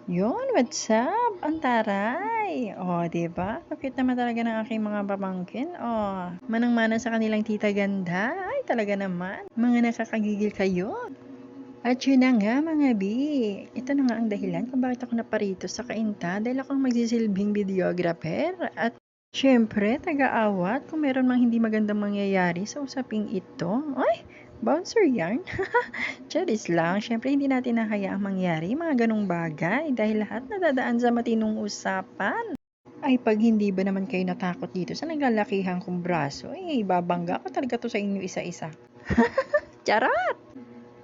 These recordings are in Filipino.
Yun, what's up? Ang taray! Oh, 'di ba? Cute naman talaga ng aking mga pamangkin. Oh, manang-mana sa kanilang tita ganda. Ay, talaga naman. Mga nakakagigil kayo. At yun na nga mga bi. Ito na nga ang dahilan kung bakit ako naparito sa Kainta dahil akong magsisilbing videographer at syempre taga-awat kung meron mang hindi magandang mangyayari sa usaping ito. Ay, bouncer yarn. Charis lang, syempre hindi natin nahayaang mangyari mga ganong bagay dahil lahat nadadaan sa matinong usapan. Ay pag hindi ba naman kayo natakot dito sa naglalakihan kong braso, babangga ko talaga to sa inyo isa-isa. Charot!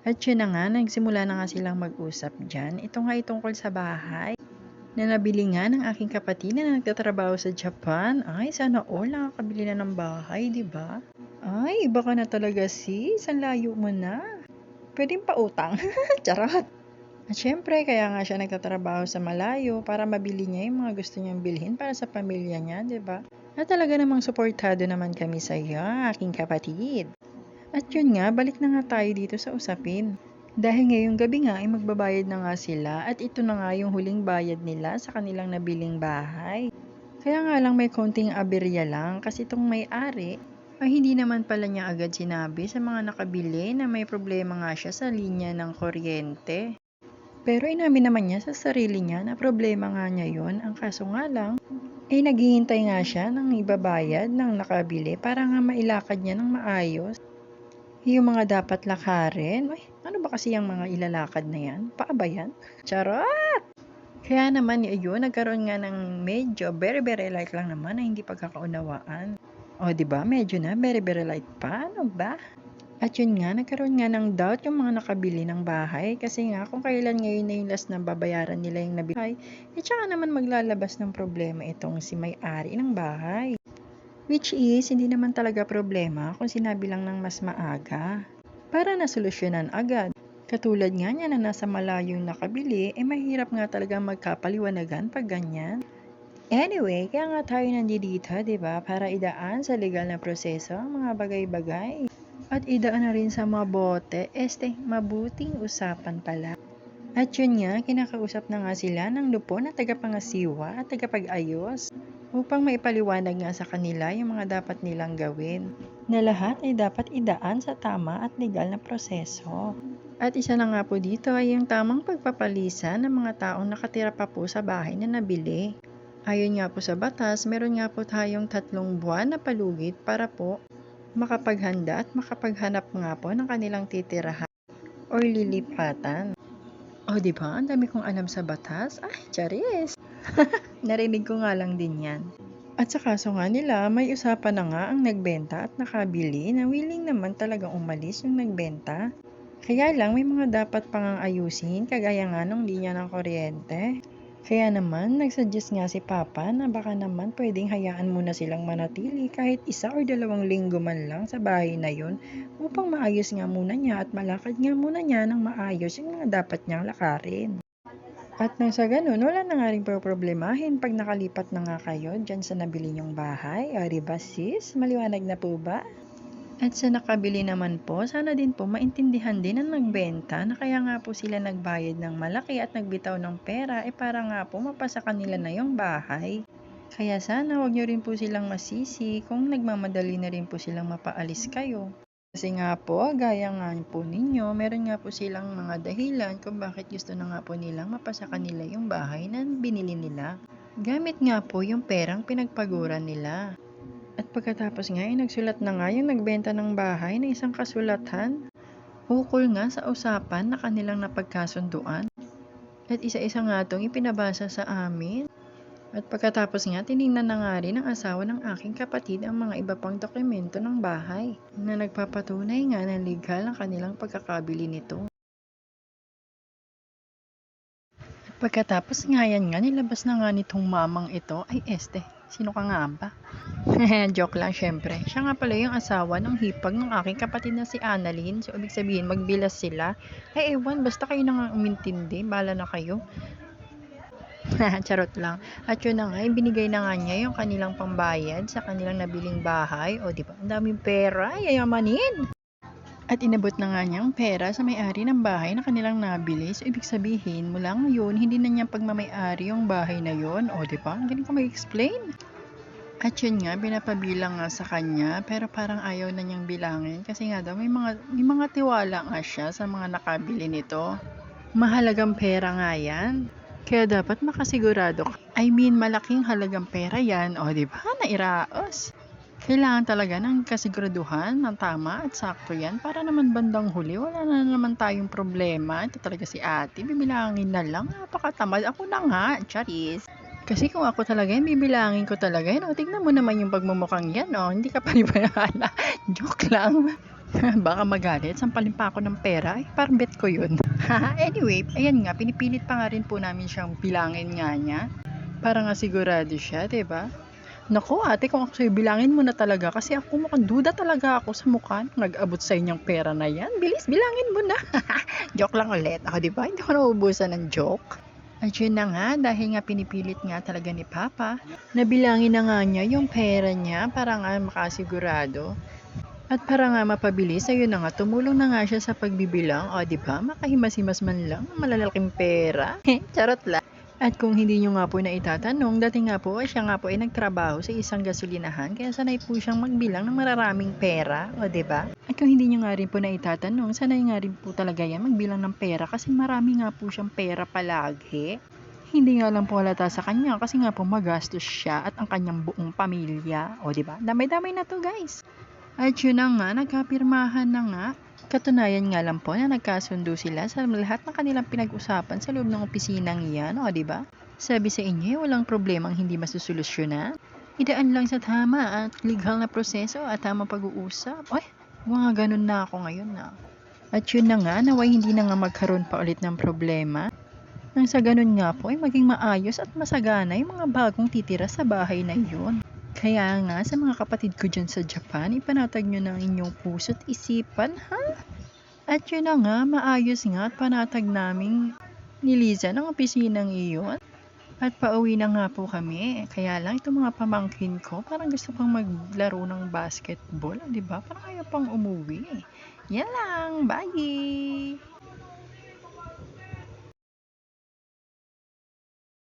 At yun na nga, nagsimula na nga silang mag-usap dyan. Ito nga tungkol sa bahay na nabili nga ng aking kapatid na nagtatrabaho sa Japan. Ay, sana all nakakabili na ng bahay, di ba? Ay, iba ka na talaga sis. Ang layo mo na. Pwedeng pautang. Charot! At syempre, kaya nga siya nagtatrabaho sa malayo para mabili niya yung mga gusto niyang bilhin para sa pamilya niya, di ba? At talaga namang suportado naman kami sa iyo, aking kapatid. At yun nga, balik na nga tayo dito sa usapin. Dahil ngayong gabi nga ay magbabayad na nga sila at ito na nga yung huling bayad nila sa kanilang nabiling bahay. Kaya nga lang may konting aberya lang kasi itong may-ari ay hindi naman pala niya agad sinabi sa mga nakabili na may problema nga siya sa linya ng kuryente. Pero inamin naman niya sa sarili niya na problema nga niya yun. Ang kaso nga lang, naghihintay nga siya ng ibabayad ng nakabili para nga mailakad niya ng maayos yung mga dapat lakarin. Ay, ano ba kasi yung mga ilalakad na yan? Paa ba yan? Charot! Kaya naman yun, nagkaroon nga ng medyo very very light lang naman na hindi pagkakaunawaan. O diba, medyo na very very light pa. Ano ba? At yun nga, nagkaroon nga ng doubt yung mga nakabili ng bahay kasi nga kung kailan ngayon na yung last na babayaran nila yung nabili, tsaka naman maglalabas ng problema itong si may-ari ng bahay. Which is, hindi naman talaga problema kung sinabi lang ng mas maaga para nasolusyonan agad. Katulad nga niya na nasa malayong nakabili, mahirap nga talaga magkapaliwanagan pag ganyan. Anyway, kaya nga tayo nandito, diba? Para idaan sa legal na proseso ang mga bagay-bagay. At idaan na rin sa mabote, mabuting usapan pala. At yun nga, kinakausap na nga sila ng lupon na tagapangasiwa at tagapag-ayos upang maipaliwanag nga sa kanila yung mga dapat nilang gawin na lahat ay dapat idaan sa tama at legal na proseso. At isa na nga po dito ay yung tamang pagpapalisan ng mga taong nakatira pa po sa bahay na nabili. Ayon nga po sa batas, meron nga po tayong 3 buwan na palugit para po makapaghanda at makapaghanap nga po ng kanilang titirahan o lilipatan. O diba, ang dami kong alam sa batas. Ay, charis! Narinig ko nga lang din yan. At sa kaso nga nila, may usapan na nga ang nagbenta at nakabili na willing naman talagang umalis yung nagbenta. Kaya lang may mga dapat pang ayusin kagaya nga ng linya ng kuryente. Kaya naman, nagsuggest nga si Papa na baka naman pwedeng hayaan muna silang manatili kahit 1 o 2 linggo man lang sa bahay na yun upang maayos nga muna niya at malakad nga muna niya ng maayos yung mga dapat niyang lakarin. At nang sa ganun, wala na nga rin problemahin pag nakalipat na nga kayo dyan sa nabili niyong bahay. O diba sis? Maliwanag na po ba? At sa nakabili naman po, sana din po maintindihan din ang nagbenta na kaya nga po sila nagbayad ng malaki at nagbitaw ng pera para nga po mapasa kanila na yung bahay. Kaya sana wag nyo rin po silang masisi kung nagmamadali na rin po silang mapaalis kayo. Kasi nga po, gaya nga po ninyo, meron nga po silang mga dahilan kung bakit gusto na nga po nilang mapasa kanila yung bahay na binili nila. Gamit nga po yung perang pinagpaguran nila. At pagkatapos nga nagsulat na nga yung nagbenta ng bahay na isang kasulatan ukol nga sa usapan na kanilang napagkasunduan. At isa-isa nga itong ipinabasa sa amin. At pagkatapos nga tiningnan na nga rin ng asawa ng aking kapatid ang mga iba pang dokumento ng bahay na nagpapatunay nga na legal ang kanilang pagkakabili nito. At pagkatapos nga yan nga nilabas na nga nitong mamang ito sino ka nga ba? Joke lang syempre. Siya nga pala yung asawa ng hipag ng aking kapatid na si Annalyn. So, ibig sabihin, magbilas sila. Ewan, basta kayo na nga umintindi. Bahala na kayo. Charot lang. At yun na nga, binigay na nga niya yung kanilang pambayad sa kanilang nabiling bahay. O, diba? Ang daming pera. Yayamanin. At inabot na nga niyang pera sa may-ari ng bahay na kanilang nabili. So, ibig sabihin, mula ngayon, hindi na niya pagmamay-ari yung bahay na yon. O, di ba? Ang galing ko mag-explain. At yun nga, pinapabilang nga sa kanya, pero parang ayaw na niyang bilangin. Kasi nga daw, may mga tiwala nga siya sa mga nakabili nito. Mahalagang pera nga yan. Kaya dapat makasigurado ka. I mean, malaking halagang pera yan. O, di ba? Nairaos. Kailangan talaga ng kasiguraduhan ng tama at sakto yan para naman bandang huli wala na naman tayong problema. Ito talaga si ate, bibilangin na lang. Napakatamad. Ako na nga, charis. Kasi kung ako talaga yan, bibilangin ko talaga yan. O, tignan mo naman yung pagmumukhang yan. O, hindi ka paniwala. Joke lang. Baka magalit, sampalin pa ako ng pera. Ay, parang bet ko yun. Anyway, ayan nga, pinipilit pa nga rin po namin siyang bilangin nga niya. Para nga sigurado siya, diba? Naku ate, kung ako sa'yo, bilangin mo na talaga kasi ako mukhang duda talaga ako sa mukha nung nag-abot sa inyong pera na yan. Bilis, bilangin mo na. Joke lang ulit. Ako, diba? Hindi ko nauubusan ng joke. At yun na nga, dahil nga pinipilit nga talaga ni Papa, nabilangin na nga niya yung pera niya para nga makasigurado. At para nga mapabilis, ayun na nga, tumulong na nga siya sa pagbibilang. O, diba? Makahimas-himas man lang, malalaking pera. Charot lang. At kung hindi nyo nga po na itatanong, dati nga po siya nga po ay nagtrabaho sa isang gasolinahan kaya sanay po siyang magbilang ng mararaming pera, o diba? At kung hindi nyo nga rin po na itatanong, sanay nga rin po talaga yan magbilang ng pera kasi marami nga po siyang pera palagi. Hindi nga lang po halata sa kanya kasi nga po magastos siya at ang kanyang buong pamilya, o diba? Damay-damay na to guys. At yun na nga, nagkapirmahan na nga. Katunayan nga lang po na nagkasundo sila sa lahat ng kanilang pinag-usapan sa loob ng opisinang iyan, o diba? Sabi sa inyo, walang problemang hindi masusolusyonan. Idaan lang sa tama at legal na proseso at tamang pag-uusap. Ay, mga ganun na ako ngayon na. At yun na nga, naway hindi na nga magkaroon pa ulit ng problema. Nang sa ganun nga po ay maging maayos at masagana yung mga bagong titira sa bahay na iyon. Kaya nga, sa mga kapatid ko dyan sa Japan, ipanatag nyo ng inyong puso't isipan, ha? At yun na nga, maayos nga at panatag naming nilisan ang opisinang iyon. At pauwi na nga po kami. Kaya lang, itong mga pamangkin ko, parang gusto pang maglaro ng basketball, di ba? Parang ayaw pang umuwi. Yan lang, bye!